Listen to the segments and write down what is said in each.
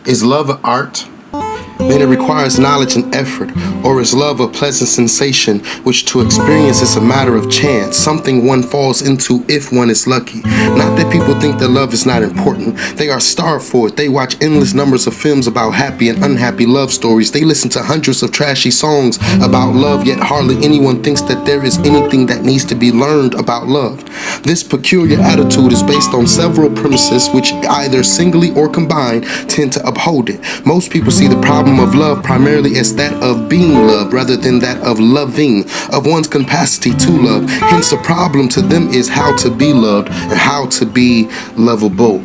Is love an art? Then it requires knowledge and effort, or is love a pleasant sensation which to experience is a matter of chance, something one falls into if one is lucky? Not that people think that love is not important. They are starved for it. They watch endless numbers of films about happy and unhappy love stories. They listen to hundreds of trashy songs about love, yet hardly anyone thinks that there is anything that needs to be learned about love. This peculiar attitude is based on several premises which either singly or combined tend to uphold it. Most people see the problem of love primarily as that of being loved rather than that of loving, of one's capacity to love. Hence the problem to them is how to be loved and how to be lovable.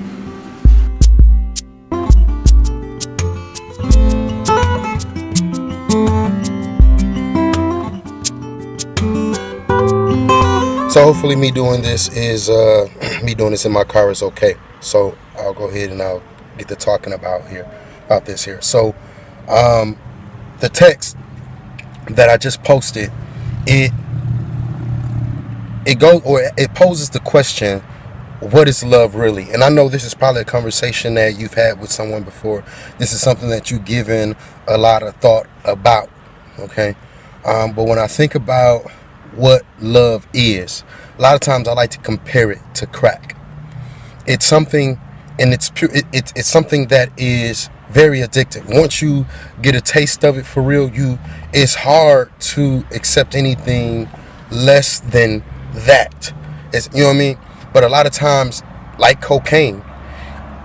So hopefully me doing this in my car is okay. So I'll go ahead and I'll get to talking about this here. So the text that I just posted, it poses the question, what is love really? And I know this is probably a conversation that you've had with someone before. This is something that you've given a lot of thought about, okay? But when I think about what love is, a lot of times I like to compare it to crack. It's something, and it's pure. It's something that is very addictive. Once you get a taste of it for real, it's hard to accept anything less than that. You know what I mean? But a lot of times, like cocaine,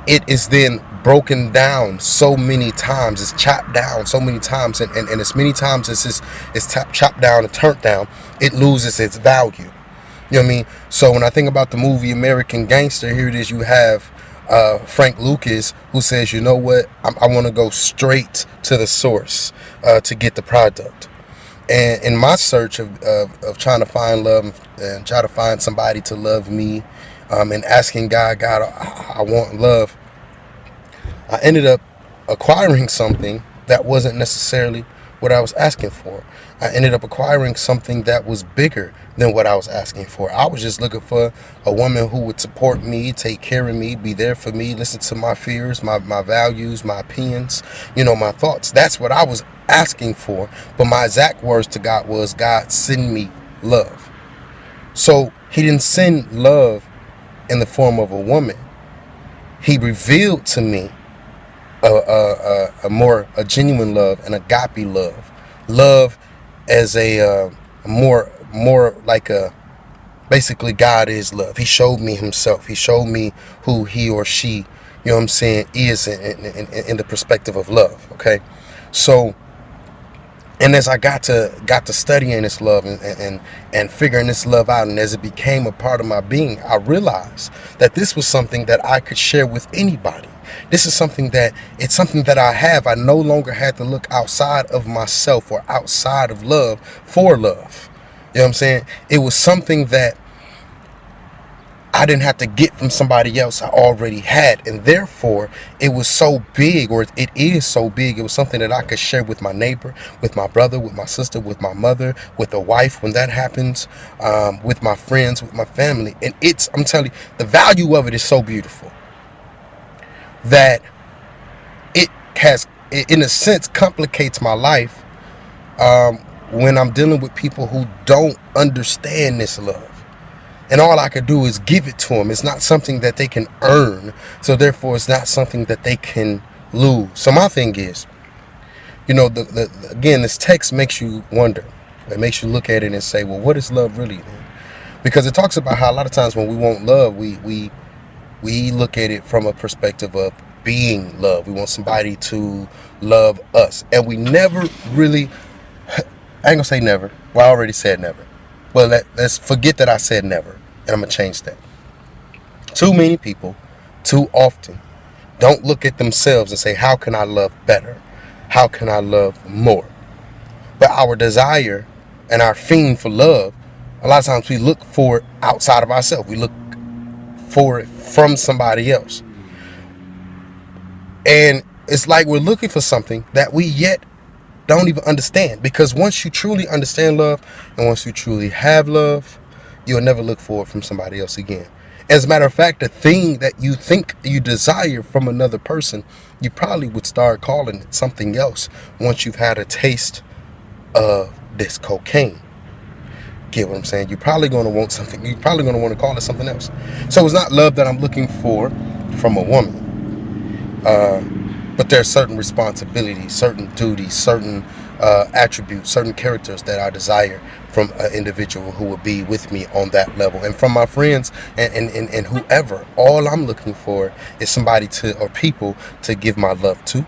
it is then broken down so many times. It's chopped down so many times, and as many times as it's chopped down and turned down, it loses its value. You know what I mean? So when I think about the movie American Gangster, here it is. You have Frank Lucas, who says, you know what, I want to go straight to the source to get the product. And in my search of trying to find love and try to find somebody to love me, and asking God, I want love, I ended up acquiring something that wasn't necessarily what I was asking for. I ended up acquiring something that was bigger than what I was asking for. I was just looking for a woman who would support me, take care of me, be there for me, listen to my fears, my values, my opinions, my thoughts. That's what I was asking for. But my exact words to God was, God, send me love. So he didn't send love in the form of a woman. He revealed to me a genuine love, an agape love as a more like basically God is love. He showed me himself. He showed me who he or she, is in the perspective of love. Okay, so, and as I got to studying this love and figuring this love out, and as it became a part of my being, I realized that this was something that I could share with anybody. This is something that I have. I no longer had to look outside of myself or outside of love for love. You know what I'm saying? It was something that I didn't have to get from somebody else. I already had. And therefore, it was so big, or it is so big. It was something that I could share with my neighbor, with my brother, with my sister, with my mother, with a wife when that happens, with my friends, with my family. And I'm telling you, the value of it is so beautiful that it has, in a sense, complicates my life when I'm dealing with people who don't understand this love. And all I could do is give it to them. It's not something that they can earn. So therefore, it's not something that they can lose. So my thing is, again, this text makes you wonder. It makes you look at it and say, well, what is love really then? Because it talks about how a lot of times when we want love, we look at it from a perspective of being loved. We want somebody to love us. And we never really, I ain't gonna say never. Well, I already said never. Well, let's forget that I said never. And I'm going to change that. Too many people, too often, don't look at themselves and say, how can I love better? How can I love more? But our desire and our fiend for love, a lot of times we look for it outside of ourselves. We look for it from somebody else. And it's like we're looking for something that we yet don't even understand. Because once you truly understand love, and once you truly have love, you'll never look for it from somebody else again. As a matter of fact, the thing that you think you desire from another person, you probably would start calling it something else once you've had a taste of this cocaine. Get what I'm saying? You're probably going to want something. You're probably going to want to call it something else. So it's not love that I'm looking for from a woman. But there are certain responsibilities, certain duties, certain attributes, certain characters that I desire from an individual who will be with me on that level. And from my friends and whoever, all I'm looking for is somebody or people to give my love to,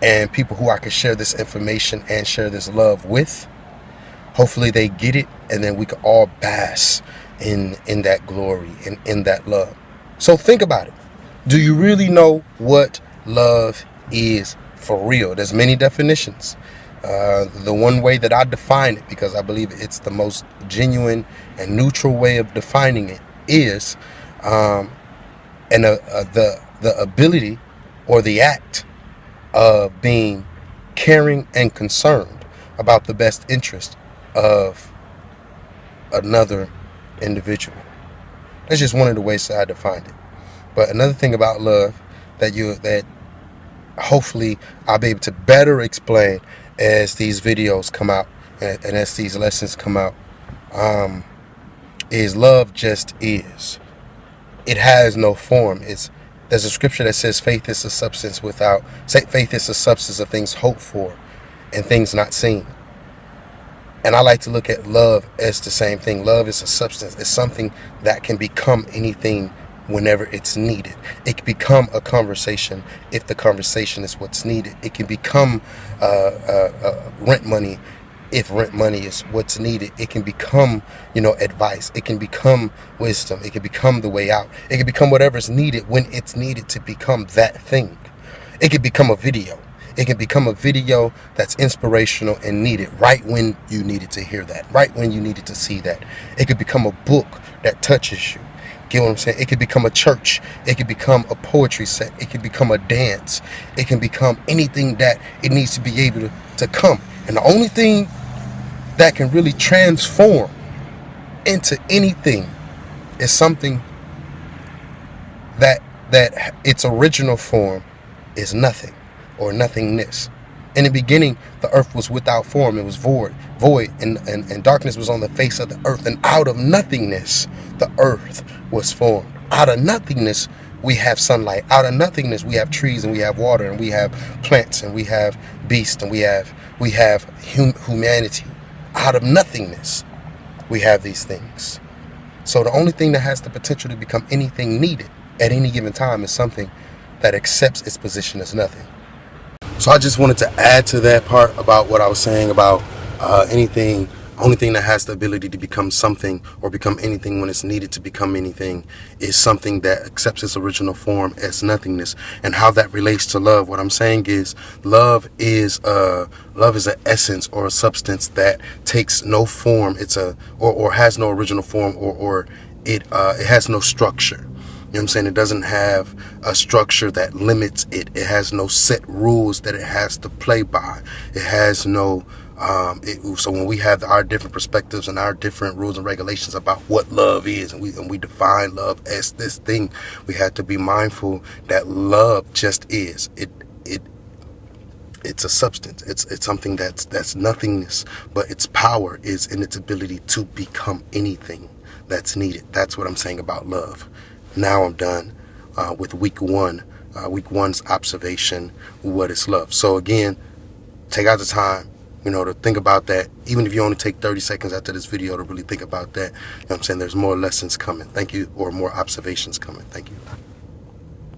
and people who I can share this information and share this love with. Hopefully they get it, and then we can all bask in that glory and in that love. So think about it. Do you really know what love is for real? There's many definitions. The one way that I define it, because I believe it's the most genuine and neutral way of defining it, is the ability or the act of being caring and concerned about the best interest of another individual. That's just one of the ways that I defined it. But another thing about love that hopefully I'll be able to better explain as these videos come out and as these lessons come out, is love just is. It has no form. There's a scripture that says faith is a substance of things hoped for and things not seen. And I like to look at love as the same thing. Love is a substance. It's something that can become anything whenever it's needed. It can become a conversation if the conversation is what's needed. It can become rent money if rent money is what's needed. It can become, advice. It can become wisdom. It can become the way out. It can become whatever's needed when it's needed to become that thing. It can become a video. It can become a video that's inspirational and needed right when you needed to hear that, right when you needed to see that. It could become a book that touches you. Get what I'm saying? It could become a church. It could become a poetry set. It could become a dance. It can become anything that it needs to be able to come. And the only thing that can really transform into anything is something that its original form is nothing or nothingness. In the beginning, the earth was without form. It was void, and darkness was on the face of the earth. And out of nothingness, the earth was formed. Out of nothingness, we have sunlight. Out of nothingness, we have trees, and we have water, and we have plants, and we have beasts, and we have humanity. Out of nothingness, we have these things. So the only thing that has the potential to become anything needed at any given time is something that accepts its position as nothing. So I just wanted to add to that part about what I was saying about only thing that has the ability to become something or become anything when it's needed to become anything is something that accepts its original form as nothingness. And how that relates to love, what I'm saying is love is an essence or a substance that takes no form. Or has no original form, or it has no structure. You know what I'm saying? It doesn't have a structure that limits it. It has no set rules that it has to play by. It has no, so when we have our different perspectives and our different rules and regulations about what love is, and we define love as this thing, we have to be mindful that love just is. It's a substance. It's something that's nothingness, but its power is in its ability to become anything that's needed. That's what I'm saying about love. Now I'm done with week one's observation. What is love? So again, take out the time, to think about that. Even if you only take 30 seconds after this video to really think about that, I'm saying there's more lessons coming. Thank you, or more observations coming. Thank you.